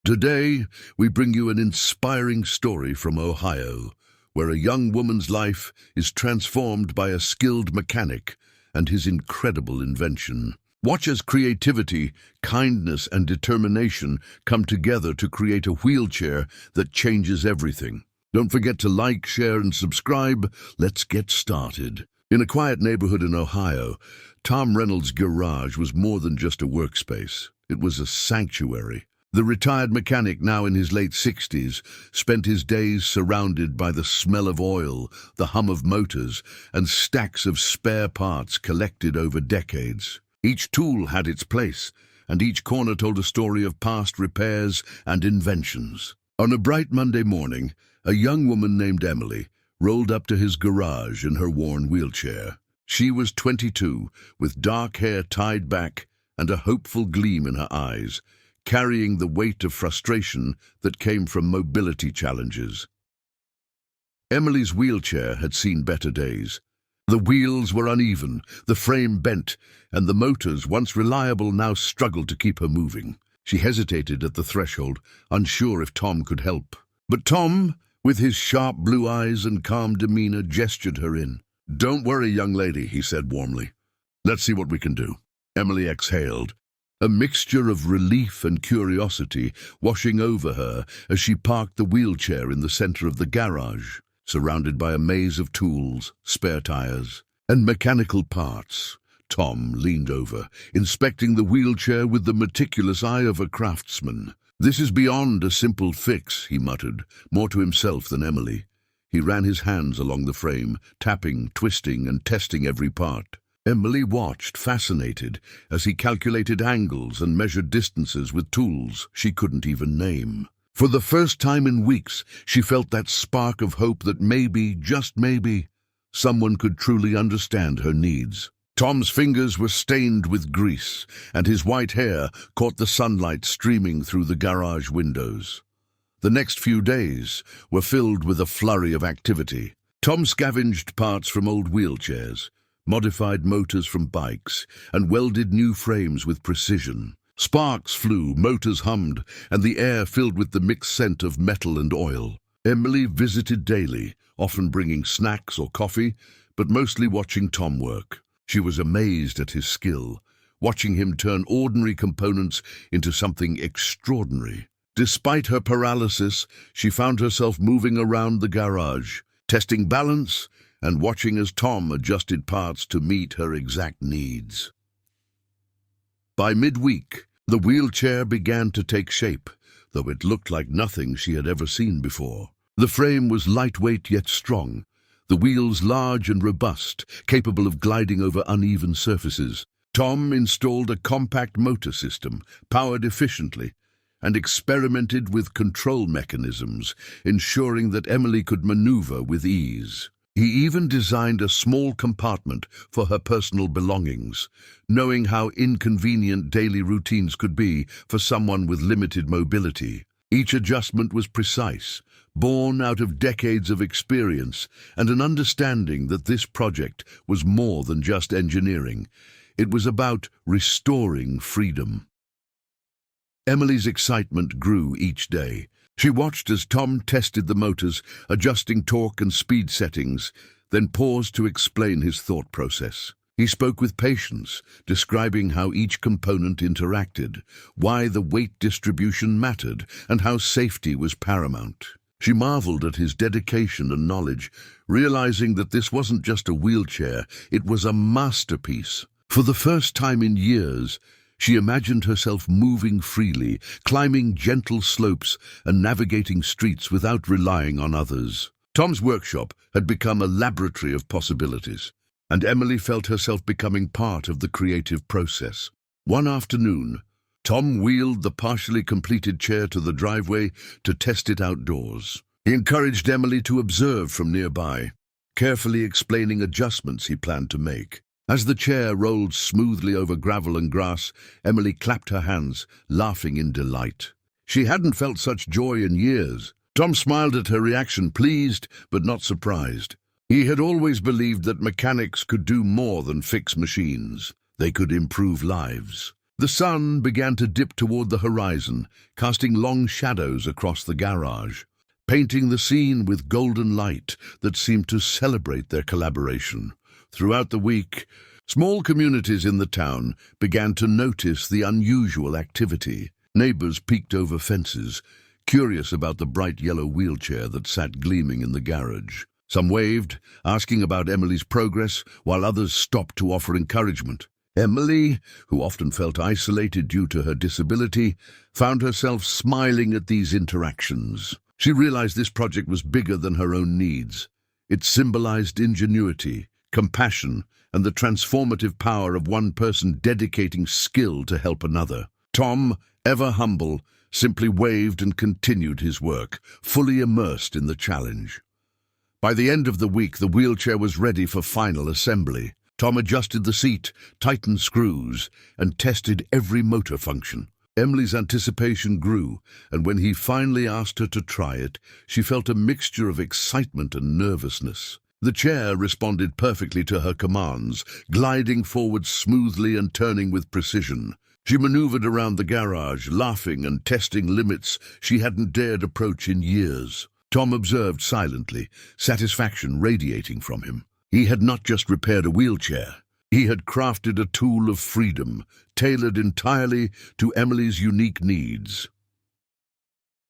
Today, we bring you an inspiring story from Ohio, where a young woman's life is transformed by a skilled mechanic and his incredible invention. Watch as creativity, kindness, and determination come together to create a wheelchair that changes everything. Don't forget to like, share, and subscribe. Let's get started. In a quiet neighborhood in Ohio, Tom Reynolds' garage was more than just a workspace. It was a sanctuary. The retired mechanic, now in his late 60s, spent his days surrounded by the smell of oil, the hum of motors, and stacks of spare parts collected over decades. Each tool had its place, and each corner told a story of past repairs and inventions. On a bright Monday morning, a young woman named Emily rolled up to his garage in her worn wheelchair. She was 22, with dark hair tied back and a hopeful gleam in her eyes, carrying the weight of frustration that came from mobility challenges. Emily's wheelchair had seen better days. The wheels were uneven, the frame bent, and the motors, once reliable, now struggled to keep her moving. She hesitated at the threshold, unsure if Tom could help. But Tom, with his sharp blue eyes and calm demeanor, gestured her in. "Don't worry, young lady," he said warmly. "Let's see what we can do." Emily exhaled, a mixture of relief and curiosity washing over her as she parked the wheelchair in the center of the garage, surrounded by a maze of tools, spare tires, and mechanical parts. Tom leaned over, inspecting the wheelchair with the meticulous eye of a craftsman. "This is beyond a simple fix," he muttered, more to himself than Emily. He ran his hands along the frame, tapping, twisting, and testing every part. Emily watched, fascinated, as he calculated angles and measured distances with tools she couldn't even name. For the first time in weeks, she felt that spark of hope that maybe, just maybe, someone could truly understand her needs. Tom's fingers were stained with grease, and his white hair caught the sunlight streaming through the garage windows. The next few days were filled with a flurry of activity. Tom scavenged parts from old wheelchairs, modified motors from bikes, and welded new frames with precision. Sparks flew, motors hummed, and the air filled with the mixed scent of metal and oil. Emily visited daily, often bringing snacks or coffee, but mostly watching Tom work. She was amazed at his skill, watching him turn ordinary components into something extraordinary. Despite her paralysis, she found herself moving around the garage, testing balance and watching as Tom adjusted parts to meet her exact needs. By midweek, the wheelchair began to take shape, though it looked like nothing she had ever seen before. The frame was lightweight yet strong, the wheels large and robust, capable of gliding over uneven surfaces. Tom installed a compact motor system, powered efficiently, and experimented with control mechanisms, ensuring that Emily could maneuver with ease. He even designed a small compartment for her personal belongings, knowing how inconvenient daily routines could be for someone with limited mobility. Each adjustment was precise, born out of decades of experience and an understanding that this project was more than just engineering. It was about restoring freedom. Emily's excitement grew each day. She watched as Tom tested the motors, adjusting torque and speed settings, then paused to explain his thought process. He spoke with patience, describing how each component interacted, why the weight distribution mattered, and how safety was paramount. She marveled at his dedication and knowledge, realizing that this wasn't just a wheelchair, it was a masterpiece. For the first time in years, she imagined herself moving freely, climbing gentle slopes and navigating streets without relying on others. Tom's workshop had become a laboratory of possibilities, and Emily felt herself becoming part of the creative process. One afternoon, Tom wheeled the partially completed chair to the driveway to test it outdoors. He encouraged Emily to observe from nearby, carefully explaining adjustments he planned to make. As the chair rolled smoothly over gravel and grass, Emily clapped her hands, laughing in delight. She hadn't felt such joy in years. Tom smiled at her reaction, pleased but not surprised. He had always believed that mechanics could do more than fix machines. They could improve lives. The sun began to dip toward the horizon, casting long shadows across the garage, painting the scene with golden light that seemed to celebrate their collaboration. Throughout the week, small communities in the town began to notice the unusual activity. Neighbors peeked over fences, curious about the bright yellow wheelchair that sat gleaming in the garage. Some waved, asking about Emily's progress, while others stopped to offer encouragement. Emily, who often felt isolated due to her disability, found herself smiling at these interactions. She realized this project was bigger than her own needs. It symbolized ingenuity, compassion, and the transformative power of one person dedicating skill to help another. Tom, ever humble, simply waved and continued his work, fully immersed in the challenge. By the end of the week, the wheelchair was ready for final assembly. Tom adjusted the seat, tightened screws, and tested every motor function. Emily's anticipation grew, and when he finally asked her to try it, she felt a mixture of excitement and nervousness. The chair responded perfectly to her commands, gliding forward smoothly and turning with precision. She maneuvered around the garage, laughing and testing limits she hadn't dared approach in years. Tom observed silently, satisfaction radiating from him. He had not just repaired a wheelchair. He had crafted a tool of freedom, tailored entirely to Emily's unique needs.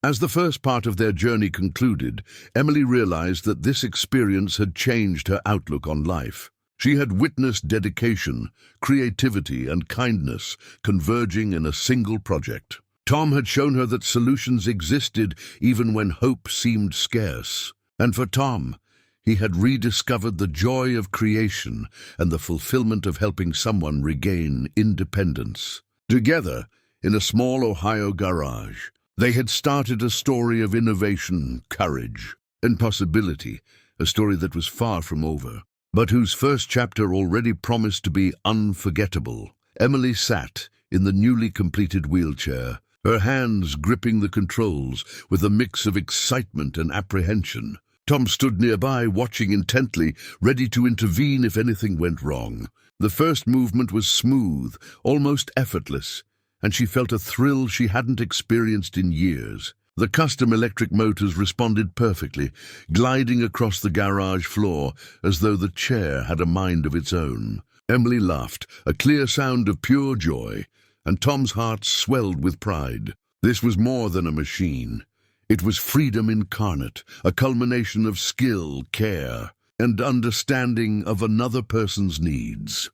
As the first part of their journey concluded, Emily realized that this experience had changed her outlook on life. She had witnessed dedication, creativity, and kindness converging in a single project. Tom had shown her that solutions existed even when hope seemed scarce. And for Tom, he had rediscovered the joy of creation and the fulfillment of helping someone regain independence. Together, in a small Ohio garage, they had started a story of innovation, courage, and possibility, a story that was far from over, but whose first chapter already promised to be unforgettable. Emily sat in the newly completed wheelchair, her hands gripping the controls with a mix of excitement and apprehension. Tom stood nearby, watching intently, ready to intervene if anything went wrong. The first movement was smooth, almost effortless, and she felt a thrill she hadn't experienced in years. The custom electric motors responded perfectly, gliding across the garage floor as though the chair had a mind of its own. Emily laughed, a clear sound of pure joy, and Tom's heart swelled with pride. This was more than a machine. It was freedom incarnate, a culmination of skill, care, and understanding of another person's needs.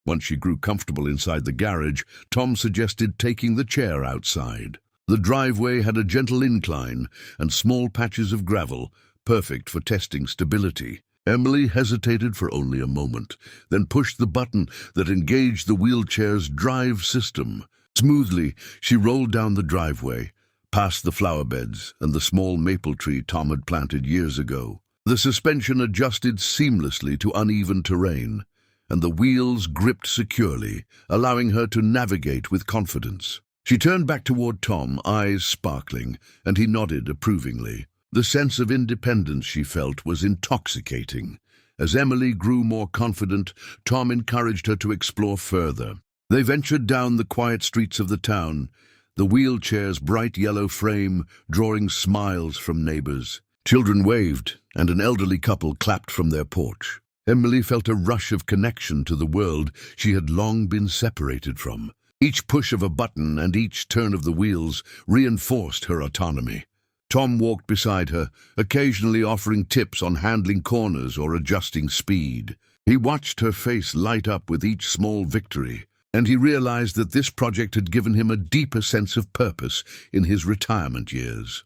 Once she grew comfortable inside the garage, Tom suggested taking the chair outside. The driveway had a gentle incline and small patches of gravel, perfect for testing stability. Emily hesitated for only a moment, then pushed the button that engaged the wheelchair's drive system. Smoothly, she rolled down the driveway, past the flower beds and the small maple tree Tom had planted years ago. The suspension adjusted seamlessly to uneven terrain, and the wheels gripped securely, allowing her to navigate with confidence. She turned back toward Tom, eyes sparkling, and he nodded approvingly. The sense of independence she felt was intoxicating. As Emily grew more confident, Tom encouraged her to explore further. They ventured down the quiet streets of the town, the wheelchair's bright yellow frame drawing smiles from neighbors. Children waved, and an elderly couple clapped from their porch. Emily felt a rush of connection to the world she had long been separated from. Each push of a button and each turn of the wheels reinforced her autonomy. Tom walked beside her, occasionally offering tips on handling corners or adjusting speed. He watched her face light up with each small victory, and he realized that this project had given him a deeper sense of purpose in his retirement years.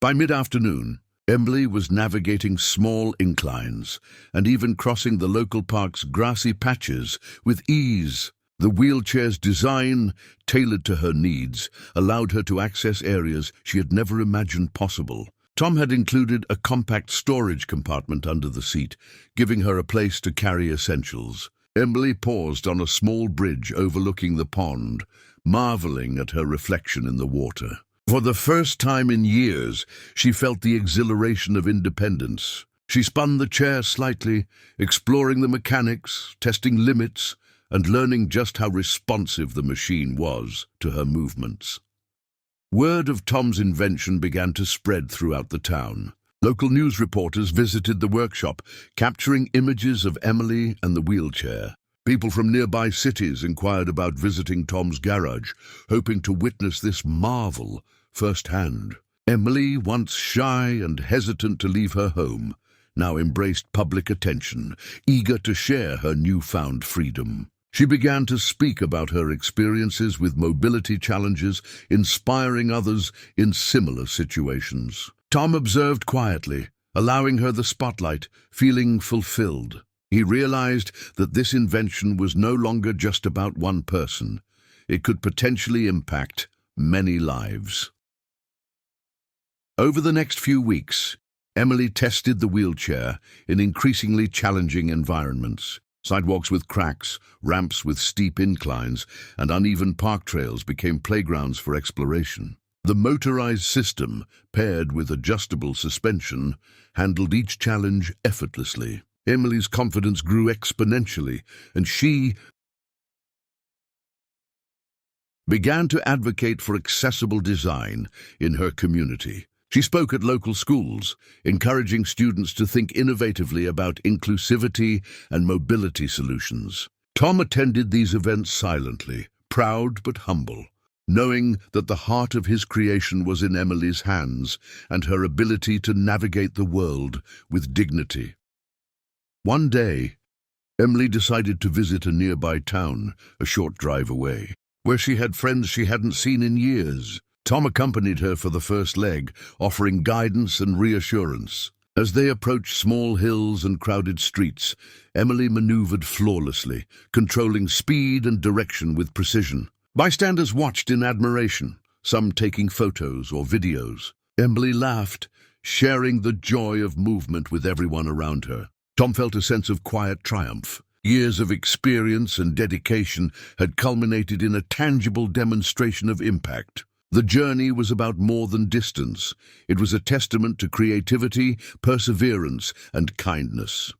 By mid-afternoon, Emily was navigating small inclines and even crossing the local park's grassy patches with ease. The wheelchair's design, tailored to her needs, allowed her to access areas she had never imagined possible. Tom had included a compact storage compartment under the seat, giving her a place to carry essentials. Emily paused on a small bridge overlooking the pond, marveling at her reflection in the water. For the first time in years, she felt the exhilaration of independence. She spun the chair slightly, exploring the mechanics, testing limits, and learning just how responsive the machine was to her movements. Word of Tom's invention began to spread throughout the town. Local news reporters visited the workshop, capturing images of Emily and the wheelchair. People from nearby cities inquired about visiting Tom's garage, hoping to witness this marvel firsthand. Emily, once shy and hesitant to leave her home, now embraced public attention, eager to share her newfound freedom. She began to speak about her experiences with mobility challenges, inspiring others in similar situations. Tom observed quietly, allowing her the spotlight, feeling fulfilled. He realized that this invention was no longer just about one person. It could potentially impact many lives. Over the next few weeks, Emily tested the wheelchair in increasingly challenging environments. Sidewalks with cracks, ramps with steep inclines, and uneven park trails became playgrounds for exploration. The motorized system, paired with adjustable suspension, handled each challenge effortlessly. Emily's confidence grew exponentially, and she began to advocate for accessible design in her community. She spoke at local schools, encouraging students to think innovatively about inclusivity and mobility solutions. Tom attended these events silently, proud but humble, knowing that the heart of his creation was in Emily's hands and her ability to navigate the world with dignity. One day, Emily decided to visit a nearby town, a short drive away, where she had friends she hadn't seen in years. Tom accompanied her for the first leg, offering guidance and reassurance. As they approached small hills and crowded streets, Emily maneuvered flawlessly, controlling speed and direction with precision. Bystanders watched in admiration, some taking photos or videos. Emily laughed, sharing the joy of movement with everyone around her. Tom felt a sense of quiet triumph. Years of experience and dedication had culminated in a tangible demonstration of impact. The journey was about more than distance. It was a testament to creativity, perseverance, and kindness.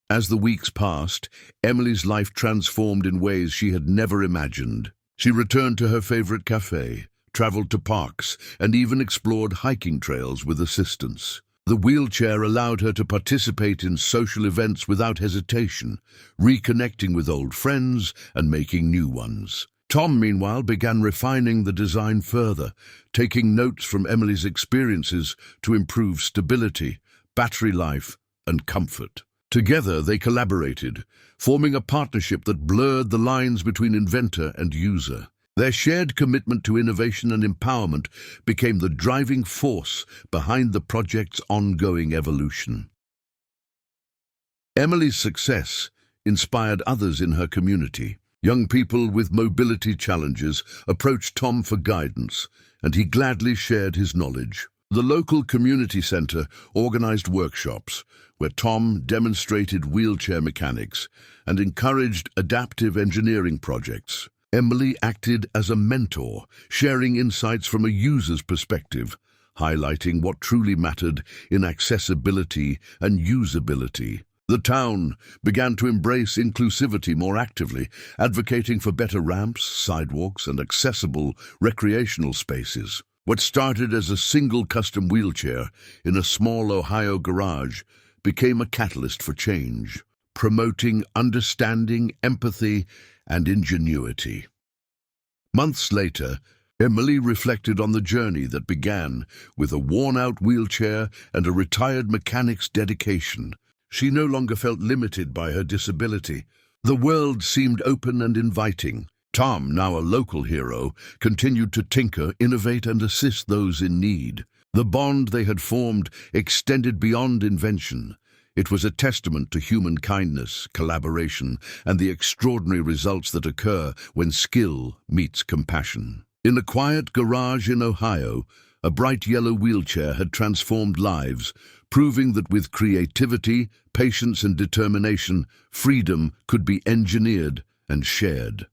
As the weeks passed, Emily's life transformed in ways she had never imagined. She returned to her favorite cafe, traveled to parks, and even explored hiking trails with assistance. The wheelchair allowed her to participate in social events without hesitation, reconnecting with old friends and making new ones. Tom, meanwhile, began refining the design further, taking notes from Emily's experiences to improve stability, battery life, and comfort. Together, they collaborated, forming a partnership that blurred the lines between inventor and user. Their shared commitment to innovation and empowerment became the driving force behind the project's ongoing evolution. Emily's success inspired others in her community. Young people with mobility challenges approached Tom for guidance, and he gladly shared his knowledge. The local community center organized workshops where Tom demonstrated wheelchair mechanics and encouraged adaptive engineering projects. Emily acted as a mentor, sharing insights from a user's perspective, highlighting what truly mattered in accessibility and usability. The town began to embrace inclusivity more actively, advocating for better ramps, sidewalks, and accessible recreational spaces. What started as a single custom wheelchair in a small Ohio garage became a catalyst for change, promoting understanding, empathy, and ingenuity. Months later, Emily reflected on the journey that began with a worn-out wheelchair and a retired mechanic's dedication. She no longer felt limited by her disability. The world seemed open and inviting. Tom, now a local hero, continued to tinker, innovate, and assist those in need. The bond they had formed extended beyond invention. It was a testament to human kindness, collaboration, and the extraordinary results that occur when skill meets compassion. In a quiet garage in Ohio, a bright yellow wheelchair had transformed lives, proving that with creativity, patience, and determination, freedom could be engineered and shared.